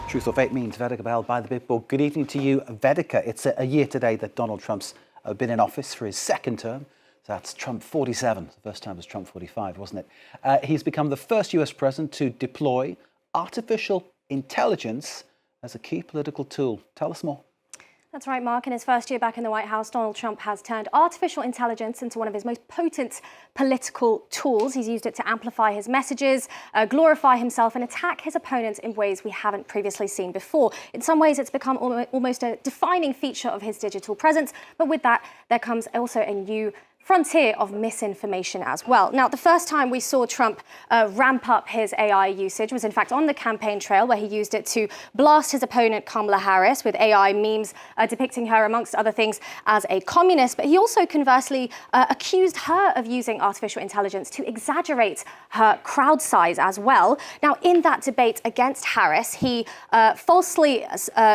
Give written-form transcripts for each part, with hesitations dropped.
Truth or Fake means Vedika Bahl by the Big Book. Good evening to you, Vedika. It's a year today that Donald Trump's been in office for his second term. So that's Trump 47. The first time was Trump 45, wasn't it? He's become the first US president to deploy artificial intelligence as a key political tool. Tell us more. That's right, Mark. In his first year back in the White House, Donald Trump has turned artificial intelligence into one of his most potent political tools. He's used it to amplify his messages, glorify himself and attack his opponents in ways we haven't previously seen before. In some ways, it's become almost a defining feature of his digital presence. But with that, there comes also a new frontier of misinformation as well. Now, the first time we saw Trump ramp up his AI usage was in fact on the campaign trail, where he used it to blast his opponent Kamala Harris with AI memes depicting her, amongst other things, as a communist. But he also conversely accused her of using artificial intelligence to exaggerate her crowd size as well. Now, in that debate against Harris, he falsely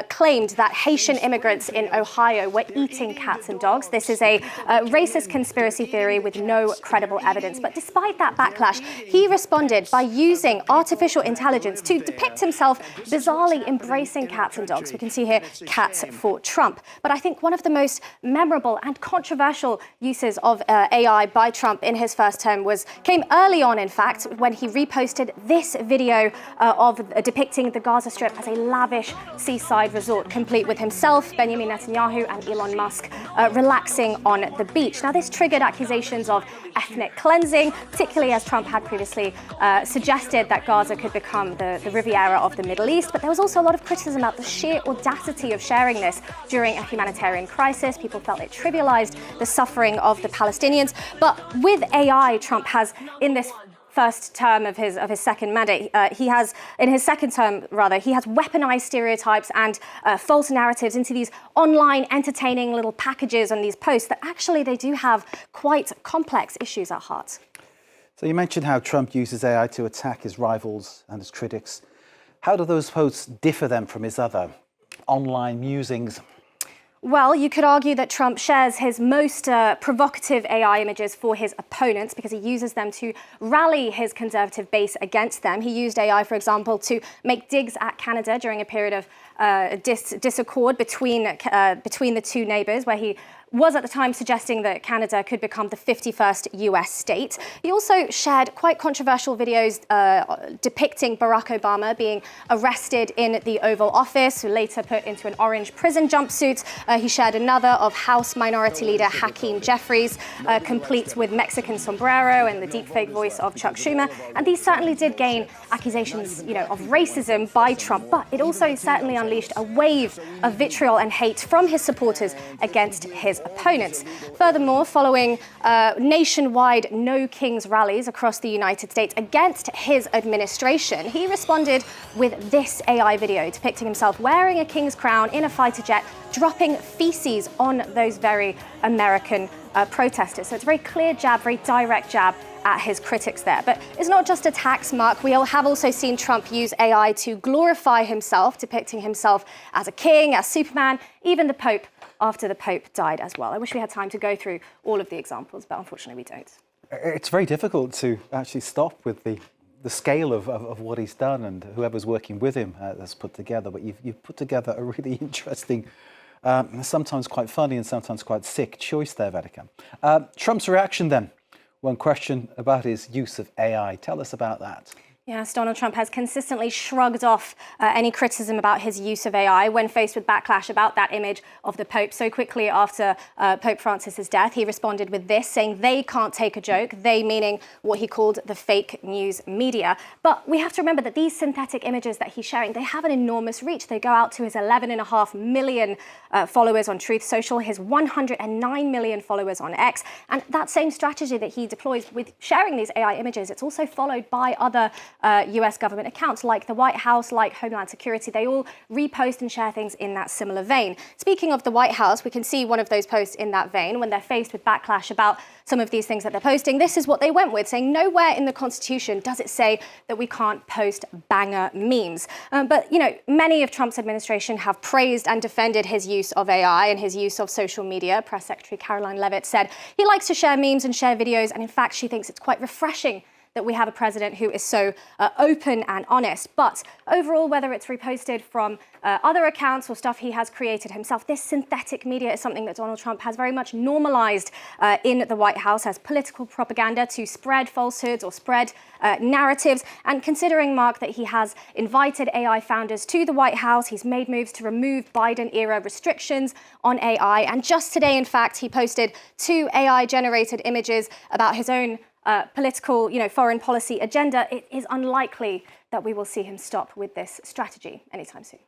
claimed that Haitian immigrants in Ohio were eating cats and dogs. This is a racist conspiracy theory with no credible evidence. But despite that backlash, he responded by using artificial intelligence to depict himself bizarrely embracing cats and dogs. We can see here cats for Trump. But I think one of the most memorable and controversial uses of AI by Trump in his first term came early on, in fact, when he reposted this video of depicting the Gaza Strip as a lavish seaside resort, complete with himself, Benjamin Netanyahu and Elon Musk relaxing on the beach. Now, this triggered accusations of ethnic cleansing, particularly as Trump had previously suggested that Gaza could become the Riviera of the Middle East. But there was also a lot of criticism about the sheer audacity of sharing this during a humanitarian crisis. People felt it trivialized the suffering of the Palestinians. But with AI, Trump has, in this first term of his second mandate, he has weaponized stereotypes and false narratives into these online entertaining little packages on these posts that actually they do have quite complex issues at heart. So you mentioned how Trump uses AI to attack his rivals and his critics. How do those posts differ then from his other online musings? Well, you could argue that Trump shares his most provocative AI images for his opponents because he uses them to rally his conservative base against them. He used AI, for example, to make digs at Canada during a period of disaccord between the two neighbours, where he was at the time suggesting that Canada could become the 51st US state. He also shared quite controversial videos depicting Barack Obama being arrested in the Oval Office, later put into an orange prison jumpsuit. He shared another of House Minority Leader Hakeem Jeffries, complete with Mexican sombrero and the deepfake voice of Chuck Schumer. And these certainly did gain accusations, of racism by Trump, but it also certainly unleashed a wave of vitriol and hate from his supporters against his opponents. Furthermore, following nationwide No Kings rallies across the United States against his administration, he responded with this AI video depicting himself wearing a king's crown in a fighter jet, dropping feces on those very American protesters. So it's a very clear jab, very direct jab at his critics there. But it's not just attacks, Mark. We all have also seen Trump use AI to glorify himself, depicting himself as a king, as Superman, even the Pope after the Pope died as well. I wish we had time to go through all of the examples, but unfortunately we don't. It's very difficult to actually stop with the scale of what he's done, and whoever's working with him has put together. But you've put together a really interesting, sometimes quite funny and sometimes quite sick choice there, Vedika. Trump's reaction then, when questioned about his use of AI. Tell us about that. Yes, Donald Trump has consistently shrugged off any criticism about his use of AI when faced with backlash about that image of the Pope. So quickly after Pope Francis's death, he responded with this, saying they can't take a joke, they meaning what he called the fake news media. But we have to remember that these synthetic images that he's sharing, they have an enormous reach. They go out to his 11.5 million followers on Truth Social, his 109 million followers on X. And that same strategy that he deploys with sharing these AI images, it's also followed by other US government accounts like the White House, like Homeland Security. They all repost and share things in that similar vein. Speaking of the White House, we can see one of those posts in that vein when they're faced with backlash about some of these things that they're posting. This is what they went with, saying nowhere in the Constitution does it say that we can't post banger memes. But, many of Trump's administration have praised and defended his use of AI and his use of social media. Press Secretary Caroline Leavitt said he likes to share memes and share videos, and in fact, she thinks it's quite refreshing that we have a president who is so open and honest. But overall, whether it's reposted from other accounts or stuff he has created himself, this synthetic media is something that Donald Trump has very much normalized in the White House as political propaganda to spread falsehoods or spread narratives. And considering, Mark, that he has invited AI founders to the White House, he's made moves to remove Biden-era restrictions on AI. And just today, in fact, he posted 2 AI-generated images about his own political, foreign policy agenda. It is unlikely that we will see him stop with this strategy anytime soon.